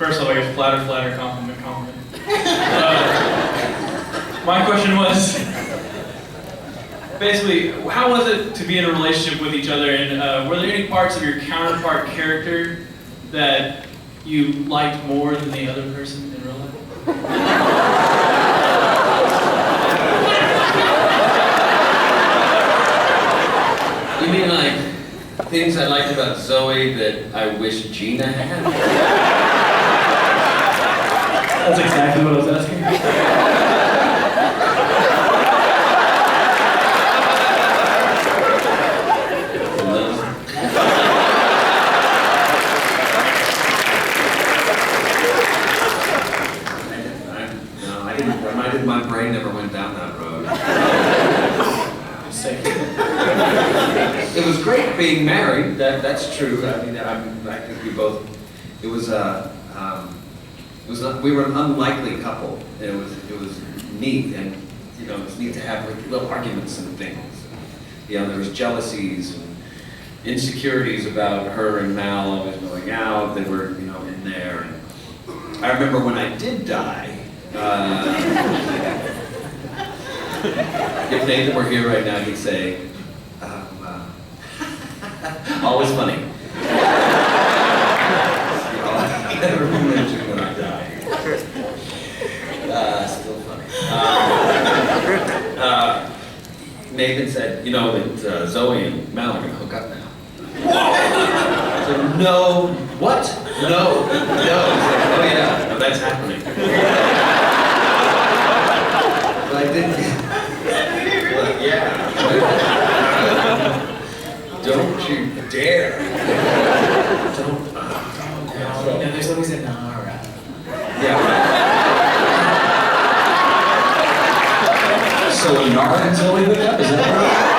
First of all, I guess flatter, flatter, compliment, compliment. My question was, basically, how was it to be in a relationship with each other, and were there any parts of your counterpart character that you liked more than the other person in real life? You mean like things I liked about Zoe that I wish Gina had? That's exactly what I was asking. My brain never went down that road. It was great being married. That's true. I mean, I think we both. It was we were an unlikely couple. It was neat, and you know, it was neat to have like little arguments and things. You know, there was jealousies and insecurities about her and Mal always going out. They were, you know, in there. And I remember when I did die. If Nathan were here right now, he'd say, always funny. I never mentioned when I die. Still funny. Nathan said, you know, that Zoe and Mal are going to hook up now. I said, no, what? No. He said, oh yeah, no, that's happening. But I didn't. But yeah. Don't you dare. Don't. No, there's always a Nara. Yeah. So Nara and Zoe hooked up, is that right?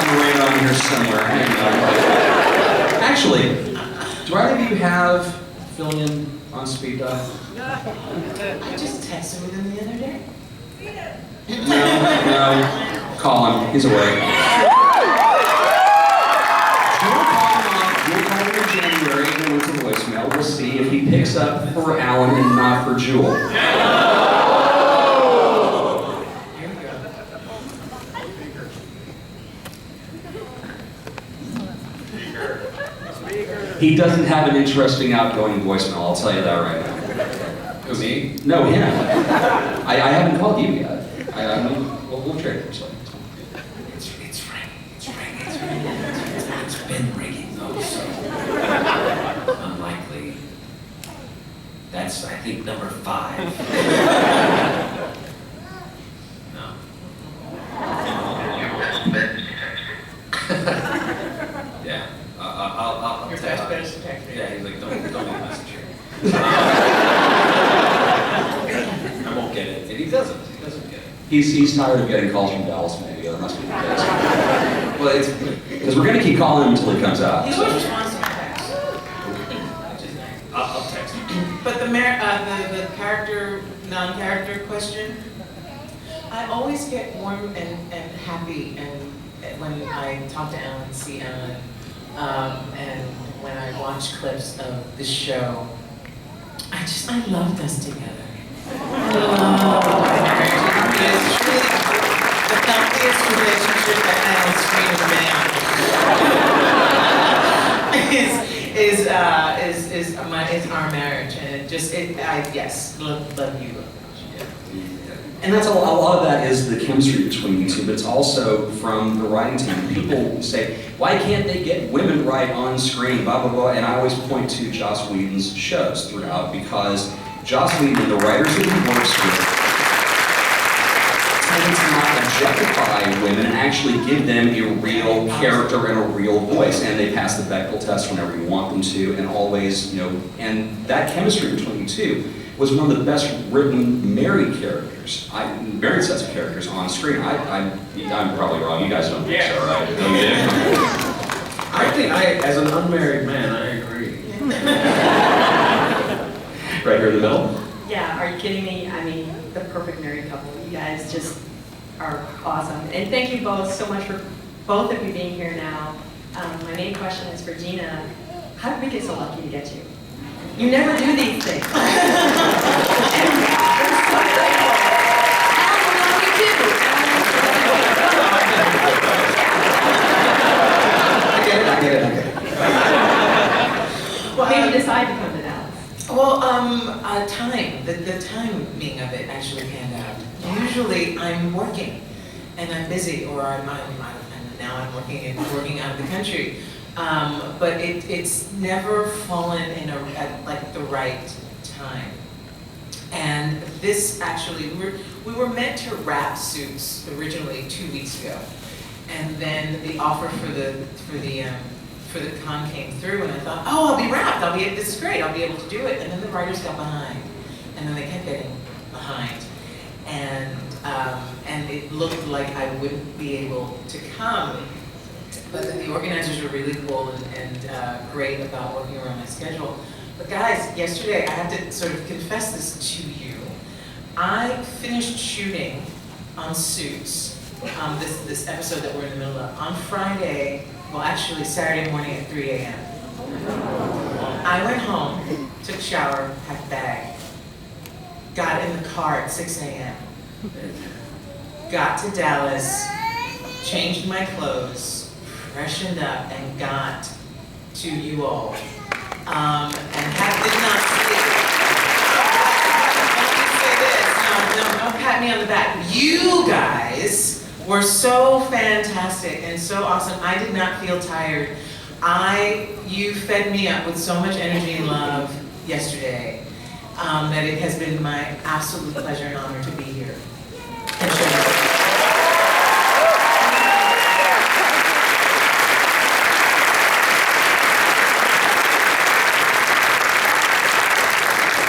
Morena on here somewhere. Actually, do either of you have Fillion on speed dial? I just texted with him the other day. No. Call him. He's away. We'll call him in January and went to voicemail. We'll see if he picks up for Alan and not for Jewel. He doesn't have an interesting outgoing voicemail, I'll tell you that right now. Who, me? No, him. I haven't called you yet. We'll trade it. It's ringing. It's been ringing though, so unlikely. That's, I think, number 5. No. Yeah. I'll Your text. best bet is to text me. Yeah, he's like, don't leave a message here. I won't get it. And he doesn't get it. He's tired of getting calls from Dallas, maybe. That must be the case. Well, it's because we're going to keep calling him until he comes out. He always responds to my text. I'll text him. But the character, non-character question, I always get warm and happy when I talk to Alan and see Alan, and when I watch clips of the show. I loved us together. It's truly the healthiest relationship that I is our marriage, and yes, love you. And that's a lot of that is the chemistry between you two, but it's also from the writing team. People say, why can't they get women right on screen, blah, blah, blah. And I always point to Joss Whedon's shows throughout, because Joss Whedon and the writers that he works with tend to not objectify women and actually give them a real character and a real voice. And they pass the Bechdel test whenever you want them to, and always, you know, and that chemistry between you two was one of the best written married characters, married sets of characters on screen. I'm probably wrong. You guys don't think so, right? I think as an unmarried man, I agree. Right here in the middle? Yeah, are you kidding me? I mean, the perfect married couple. You guys just are awesome. And thank you both so much for both of you being here now. My main question is for Gina. How did we get so lucky to get you? You never do these things. I get it. What made you decide to come to Dallas? Well, time, the timing of it actually panned out. Usually I'm working and I'm busy, or now I'm working out of the country. But it's never fallen in at like the right time. And this actually, we were meant to wrap Suits originally 2 weeks ago. And then the offer for the con came through, and I thought, oh, I'll be wrapped. This is great. I'll be able to do it. And then the writers got behind, and then they kept getting behind, and it looked like I wouldn't be able to come. But the organizers were really cool and great about working around my schedule. But guys, yesterday I have to sort of confess this to you. I finished shooting on Suits. This episode that we're in the middle of, on Friday, well actually Saturday morning at 3 a.m. I went home, took a shower, packed a bag, got in the car at 6 a.m., got to Dallas, changed my clothes, freshened up, and got to you all, and did not sleep. Let me say this, don't pat me on the back. You guys were so fantastic and so awesome. I did not feel tired. You fed me up with so much energy and love yesterday that it has been my absolute pleasure and honor to be here. And share this.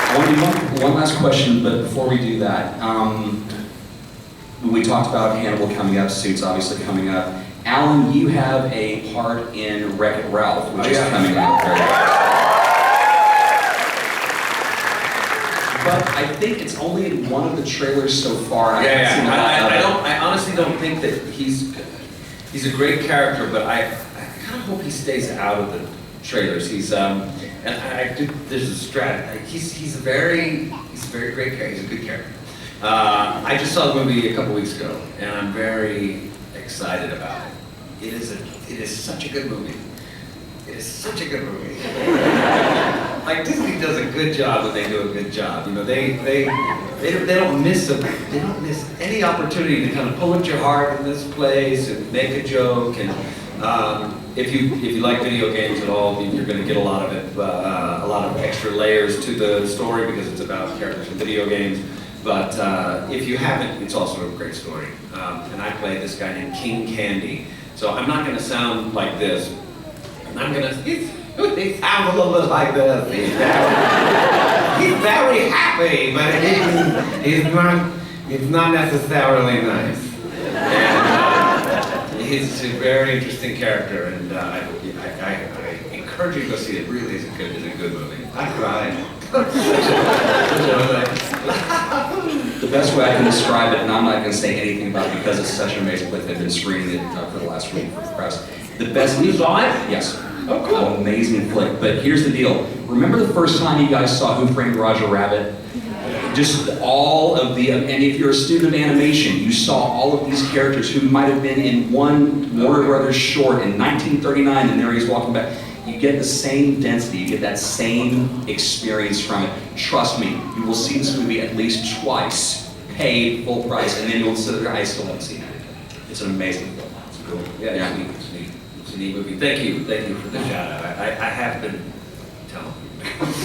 I want to do one last question, but before we do that, we talked about Hannibal coming up, Suits obviously coming up. Alan, you have a part in Wreck-It Ralph, which is coming out very But I think it's only in one of the trailers so far. I honestly don't think that he's a great character, but I kind of hope he stays out of the trailers. There's a strategy. He's a very great character. He's a good character. I just saw the movie a couple weeks ago, and I'm very excited about it. It is such a good movie. It is such a good movie. Like Disney does a good job when they do a good job. You know, they don't miss any opportunity to kind of pull at your heart in this place and make a joke. And if you like video games at all, you're going to get a lot of it, a lot of extra layers to the story because it's about characters in video games. But if you haven't, it's also a great story. And I play this guy named King Candy. So I'm not going to sound like this. I'm going to, he sounds a little bit like this. He's very happy, but he's not necessarily nice. And he's a very interesting character, and I encourage you to go see it. It really is a good movie. I cried. The best way I can describe it, and I'm not going to say anything about it because it's such an amazing flick. They've been screening it for the last week for the press. The best. You saw it? Yes. Oh, cool. Amazing flick. But here's the deal. Remember the first time you guys saw Who Framed Roger Rabbit? Just all of the, and if you're a student of animation, you saw all of these characters who might have been in one Warner Brothers short in 1939, and there he's walking back. You get the same density, you get that same experience from it. Trust me, you will see this movie at least twice, paid full price, and then you'll sit there, I still haven't seen it. It's an amazing film. It's cool. Yeah, it's neat. It's a neat movie. Thank you for the shout out. I have been telling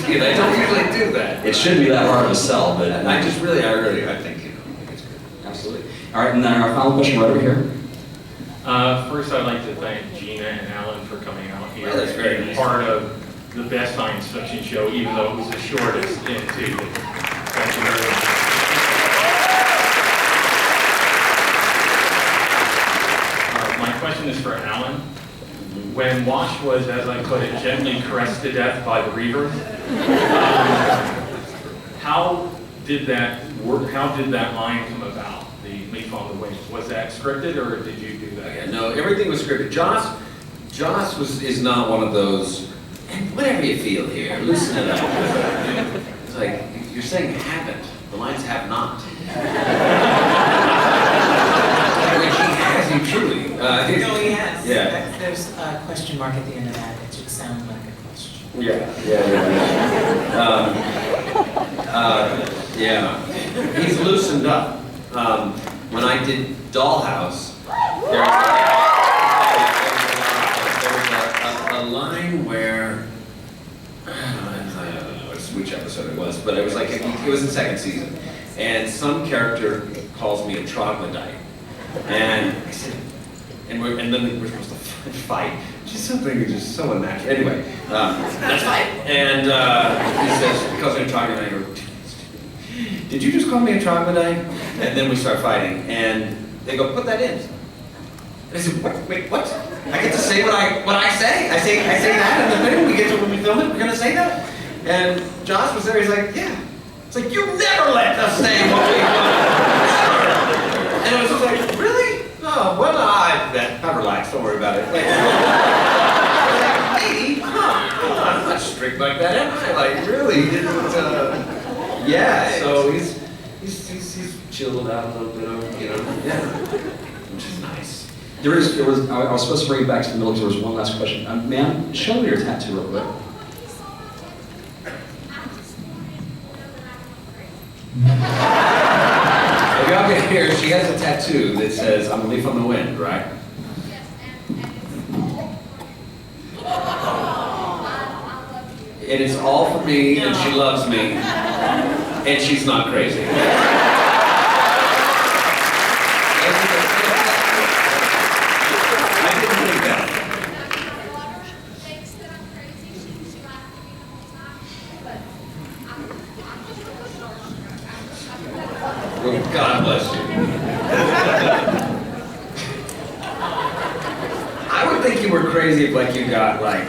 you. I don't usually do that. It shouldn't be that hard to sell, but I think, I think it's good. Absolutely. All right, and then our final question right over here. First, I'd like to thank Gina and Alan for coming out here Oh, that's very and nice. part of the best science fiction show, even though it was the shortest in two. Thank you very much. My question is for Alan. When Wash was, as I put it, gently caressed to death by the Reaver, how did that work? How did that line come about? The leaf on the wings. Was that scripted, or did you do that? Yeah, no, everything was scripted. Josh Joss is not one of those, and whatever you feel here, loosen it up. It's like, you're saying haven't, the lines have not. Like, he has you truly. No, he has. Yeah. There's a question mark at the end of that. It should sound like a question. Yeah. He's loosened up. When I did Dollhouse, there was a line where, I don't know which episode it was, but it was like, it was in second season, and some character calls me a troglodyte, and I said, and then we're supposed to fight, which is something just so unnatural. Anyway, let's fight. And he says, because I'm a troglodyte, or, did you just call me a troglodyte? And then we start fighting, and they go, put that in. And I said, what? Wait, what? I get to say what I say? I say that in the thing? We get to, when we film it, we're gonna say that? And Josh was there, he's like, yeah. It's like, you never let us say what we want. And it was just like, really? Oh, well, I relax, don't worry about it. Like, me? I'm not strict like that, am I? Like, really? He didn't, yeah, so he's chilled out a little bit, yeah, which is nice. I was supposed to bring it back to the middle because there was one last question. Ma'am, show me your tattoo real quick. If y'all can hear, she has a tattoo that says, I'm a leaf on the wind, right? And it's all for me, and she loves me, and she's not crazy. I didn't think that. Well, God bless you. I would think you were crazy if, like, you got, like,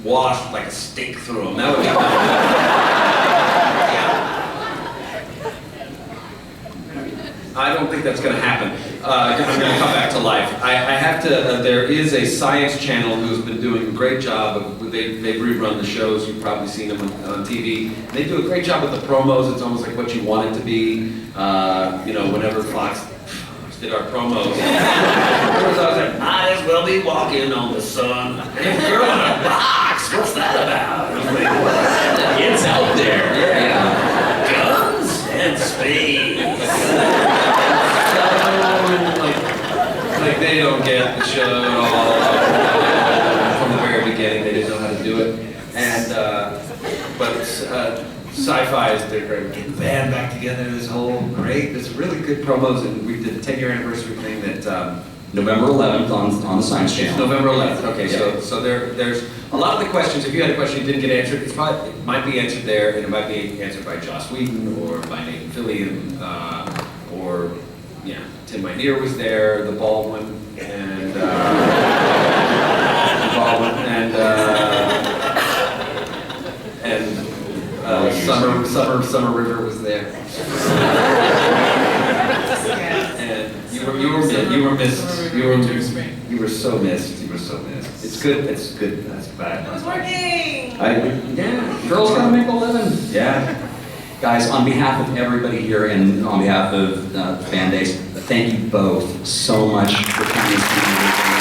washed like a stake through them. That would be I don't think that's going to happen. I'm going to come back to life. I have to, there is a science channel who's been doing a great job. They've rerun the shows. You've probably seen them on TV. They do a great job with the promos. It's almost like what you want it to be. Whenever Fox did our promos, I was like, might as well be walking on the sun. And a girl in a box, what's that about? I was like, what? It's out there. Yeah. Guns and space. Like they don't get the show at all. From the very beginning, they didn't know how to do it. And but sci-fi is they're great. We're getting the band back together. This really good promos, and we did a 10-year anniversary thing that November 11th on the Science Channel. November 11th. Okay, yeah. so there's a lot of the questions. If you had a question you didn't get answered, it might be answered there, and it might be answered by Joss Whedon or by Nathan Fillion, or Tim Minear was there, the Baldwin, and Summer River was there. And you were missed. You were so missed. It's good. That's bad. It was working! Girls gotta make a living. Yeah. Guys, on behalf of everybody here and on behalf of Fan Days, thank you both so much for coming and speaking with me.